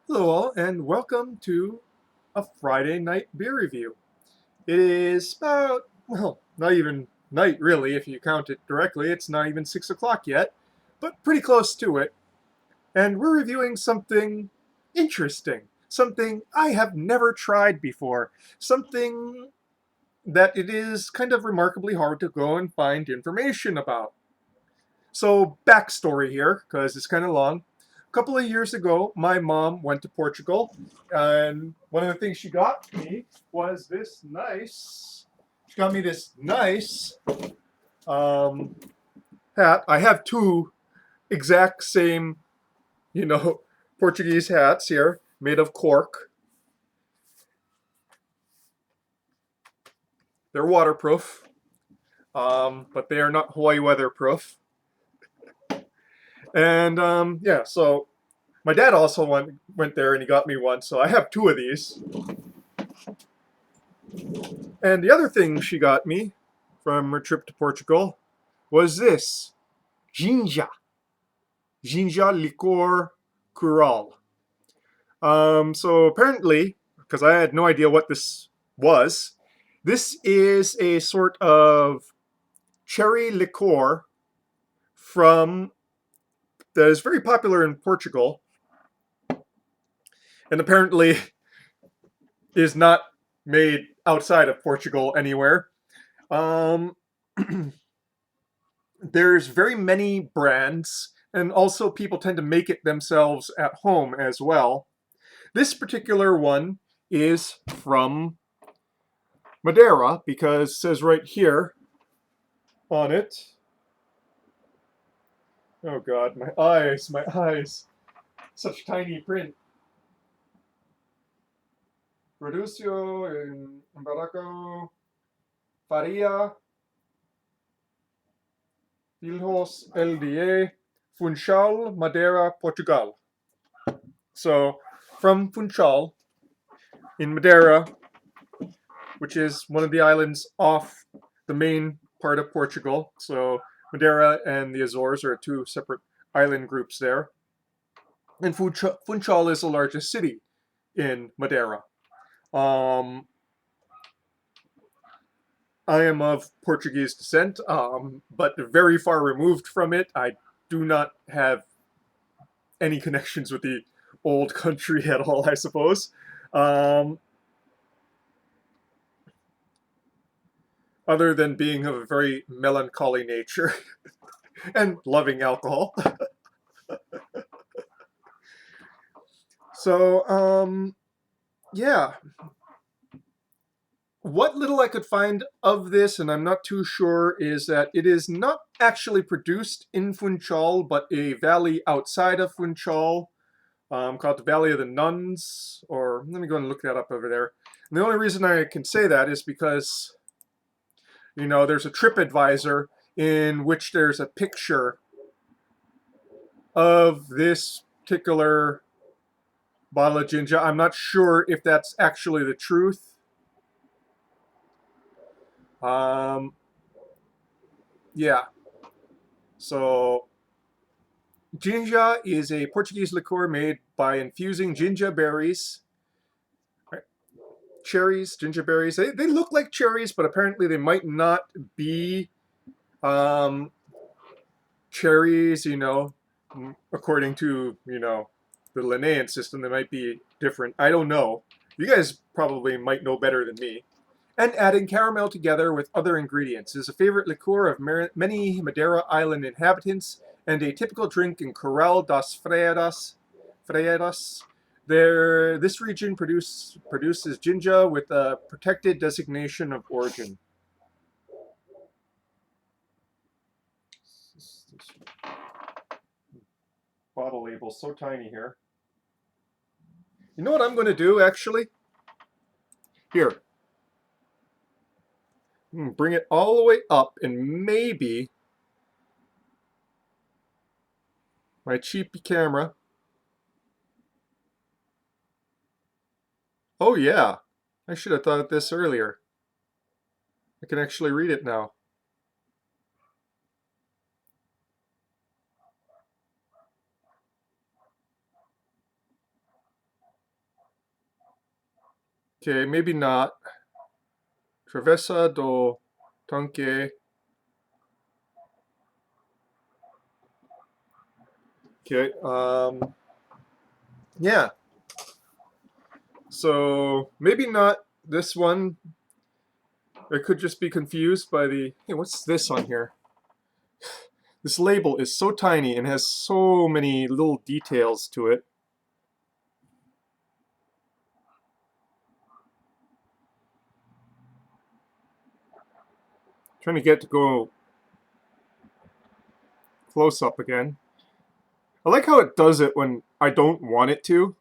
Hello all, and welcome to a Friday night beer review. It is about, well, not even night really, if you count it directly. It's not even 6 o'clock yet, but pretty close to it. And we're reviewing something interesting, something I have never tried before, something that it is kind of remarkably hard to go and find information about. So, backstory here, because it's kind of long. A couple of years ago, my mom went to Portugal, and one of the things she got me was this nice. She got me this nice um, hat. I have two exact same, you know, Portuguese hats here, made of cork. They're waterproof, but they are not Hawaii weatherproof. And yeah, so my dad also went there and he got me one, so I have two of these. And the other thing she got me from her trip to Portugal was this Ginja. Ginja Licor Curral. So apparently, because I had no idea what this was, this is a sort of cherry liqueur from that is very popular in Portugal and apparently is not made outside of Portugal anywhere. Um, there's very many brands, and also people tend to make it themselves at home as well. This particular one is from Madeira because it says right here on it. Oh God, my eyes, my eyes. Such tiny print. Producio en Embaraco Faria Filhos LDA Funchal, Madeira, Portugal. So from Funchal in Madeira, which is one of the islands off the main part of Portugal. So Madeira and the Azores are two separate island groups there. And Funchal is the largest city in Madeira. Um, I am of Portuguese descent, but very far removed from it. I do not have any connections with the old country at all, I suppose. Um, other than being of a very melancholy nature and loving alcohol. So, yeah. What little I could find of this, and I'm not too sure, is that it is not actually produced in Funchal, but a valley outside of Funchal, called the Valley of the Nuns, or let me go and look that up over there. And the only reason I can say that is because, there's a TripAdvisor in which there's a picture of this particular bottle of Ginja. I'm not sure if that's actually the truth. Um, yeah. So, Ginja is a Portuguese liqueur made by infusing Ginja berries, right, cherries, ginger berries. They look like cherries, but apparently they might not be um, cherries, according to, the Linnaean system. They might be different. I don't know. You guys probably might know better than me. And adding caramel together with other ingredients. It is a favorite liqueur of many Madeira Island inhabitants and a typical drink in Curral das Freiras. This region produces ginja with a protected designation of origin. This bottle label so tiny here. You know what I'm going to do, actually? Here. Bring it all the way up, and maybe my cheapy camera. Oh, yeah. I should have thought of this earlier. I can actually read it now. Okay, maybe not. Travessa do Tanque. Okay, yeah. So maybe not this one. I could just be confused by the. Hey, what's this on here? This label is so tiny and has so many little details to it. Trying to get to go close up again. I like how it does it when I don't want it to.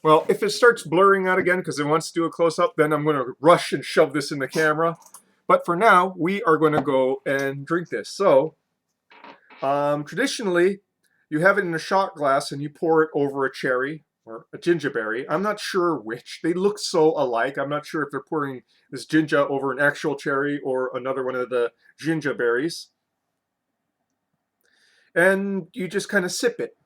Well, if it starts blurring out again because it wants to do a close up, then I'm going to rush and shove this in the camera. But for now, we are going to go and drink this. So, traditionally, you have it in a shot glass and you pour it over a cherry or a gingerberry. I'm not sure which. They look so alike. I'm not sure if they're pouring this Ginja over an actual cherry or another one of the Ginja berries. And you just kind of sip it.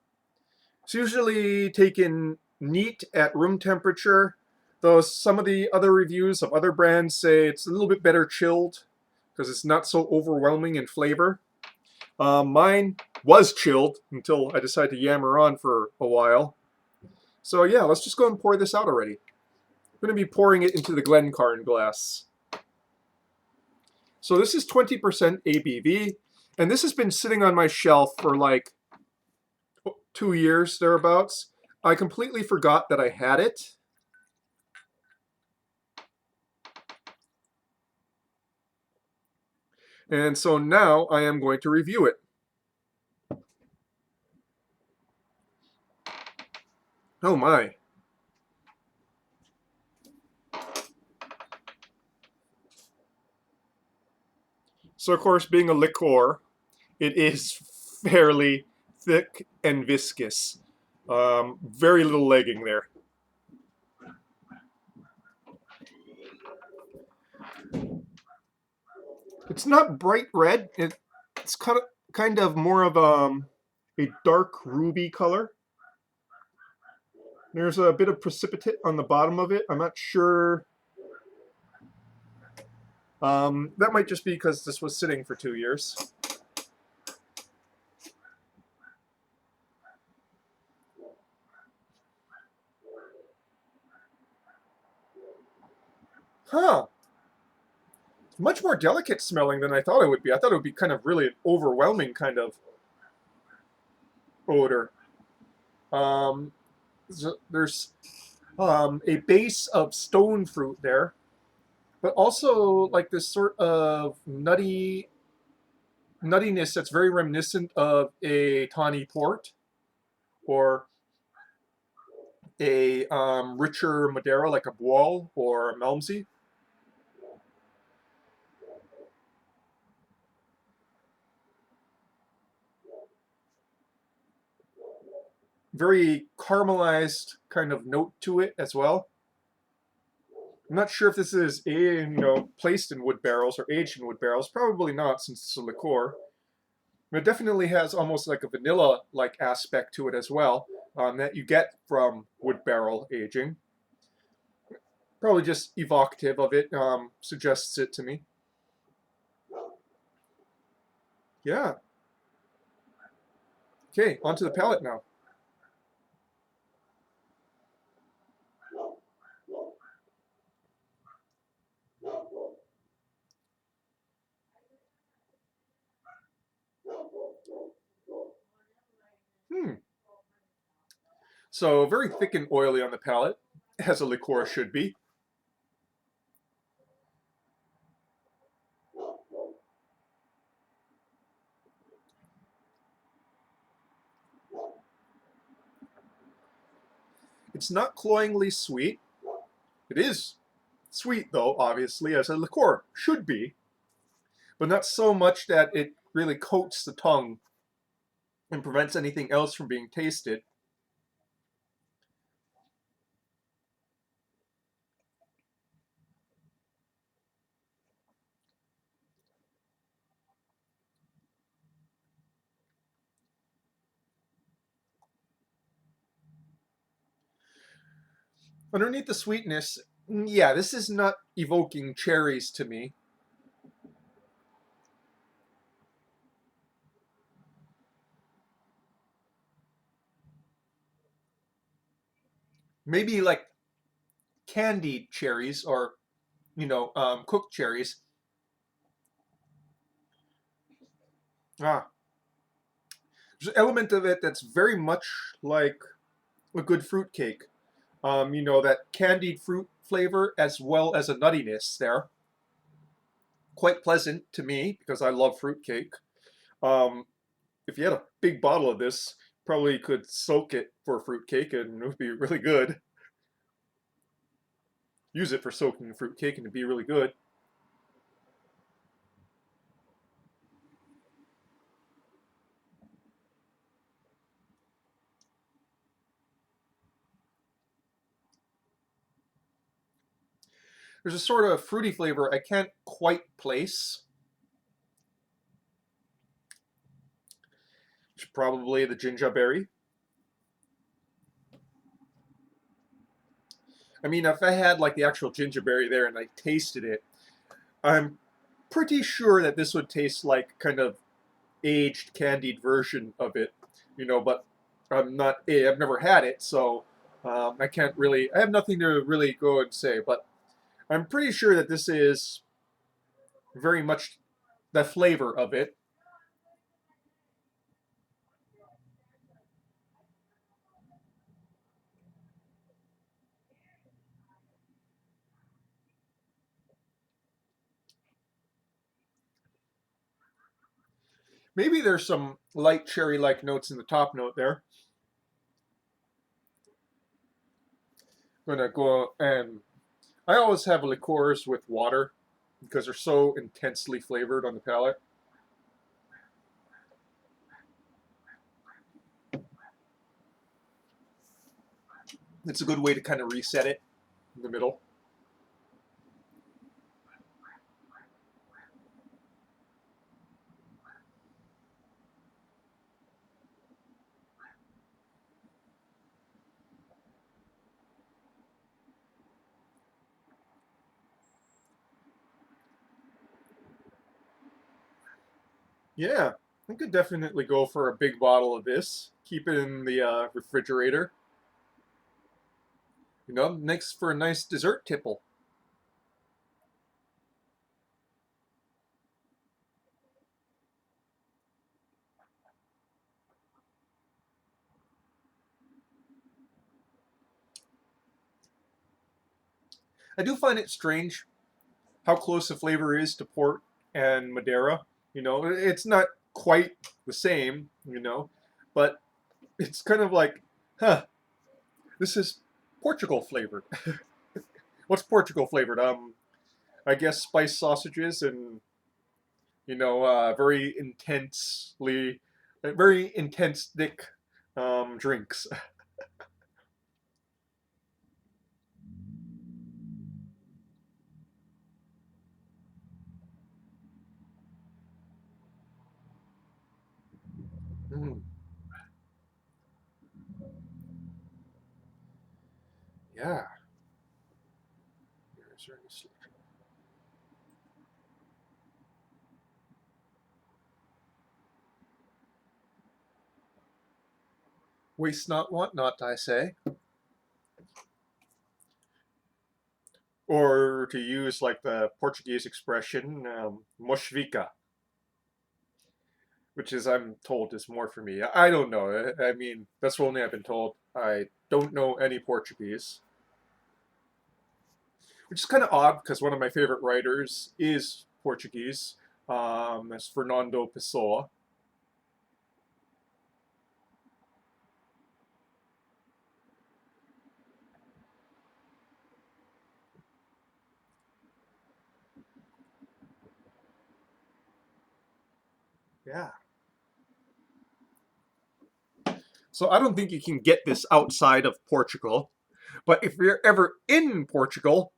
It's usually taken neat at room temperature, though some of the other reviews of other brands say it's a little bit better chilled because it's not so overwhelming in flavor. Mine was chilled until I decided to yammer on for a while. So yeah, let's just go and pour this out already. I'm going to be pouring it into the Glencairn glass. So this is 20% ABV, and this has been sitting on my shelf for like 2 years thereabouts. I completely forgot that I had it. And so now I am going to review it. Oh my. So of course, being a liqueur, it is fairly thick and viscous. Very little legging there. It's not bright red. It's kind of more of a dark ruby color. There's a bit of precipitate on the bottom of it. I'm not sure. That might just be because this was sitting for 2 years. Huh. Much more delicate smelling than I thought it would be. I thought it would be kind of really an overwhelming kind of odor. Um, there's a base of stone fruit there, but also like this sort of nuttiness that's very reminiscent of a tawny port or a richer Madeira like a Boal or a Malmsey. Very caramelized kind of note to it as well. I'm not sure if this is placed in wood barrels or aged in wood barrels. Probably not, since it's a liqueur. But it definitely has almost like a vanilla-like aspect to it as well, that you get from wood barrel aging. Probably just evocative of it, suggests it to me. Yeah. Okay, onto the palate now. Hmm. So very thick and oily on the palate, as a liqueur should be. It's not cloyingly sweet. It is sweet, though, obviously, as a liqueur should be, but not so much that it really coats the tongue and prevents anything else from being tasted. Underneath the sweetness Yeah, this is not evoking cherries to me. Maybe like candied cherries or, cooked cherries. Ah, there's an element of it that's very much like a good fruit cake. That candied fruit flavor as well as a nuttiness there. Quite pleasant to me because I love fruit cake. Um, if you had a big bottle of this, probably could soak it for fruit cake and it would be really good. Use it for soaking fruit cake and it'd be really good. There's a sort of fruity flavor I can't quite place. It's probably the Ginja berry. I mean, if I had like the actual gingerberry there and I tasted it, I'm pretty sure that this would taste like kind of aged candied version of it, but I'm not, I've never had it, so I can't really, I have nothing to really go and say, but I'm pretty sure that this is very much the flavor of it. Maybe there's some light cherry like notes in the top note there. I'm gonna go and I always have liqueurs with water because they're so intensely flavored on the palate. It's a good way to kind of reset it in the middle. Yeah, I could definitely go for a big bottle of this. Keep it in the refrigerator. Next for a nice dessert tipple. I do find it strange how close the flavor is to port and Madeira. It's not quite the same, but it's kind of like, huh, this is Portugal flavored. What's Portugal flavored? I guess spiced sausages and very intense, thick drinks. Mm, yeah. Waste not, want not, I say. Or to use like the Portuguese expression, moshvika, which is, I'm told, is more for me. I don't know. I mean, that's only I've been told. I don't know any Portuguese, which is kind of odd because one of my favorite writers is Portuguese. That's Fernando Pessoa. Yeah. So I don't think you can get this outside of Portugal. But if you're ever in Portugal,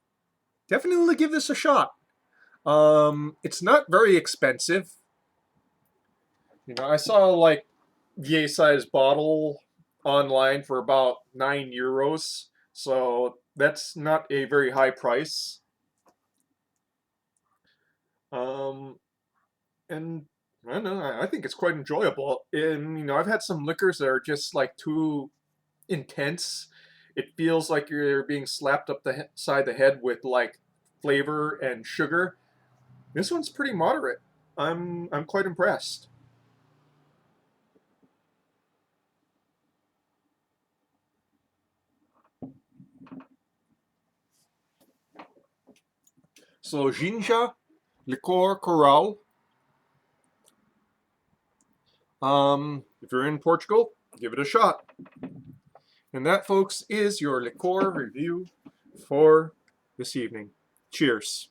definitely give this a shot. It's not very expensive. I saw like yay size bottle online for about €9. So that's not a very high price. Um, and I don't know, I think it's quite enjoyable. And I've had some liquors that are just like too intense. It feels like you're being slapped up the side of the head with like flavor and sugar. This one's pretty moderate. I'm quite impressed. So Ginja, Licor, Curral. If you're in Portugal, give it a shot. And that, folks, is your liqueur review for this evening. Cheers.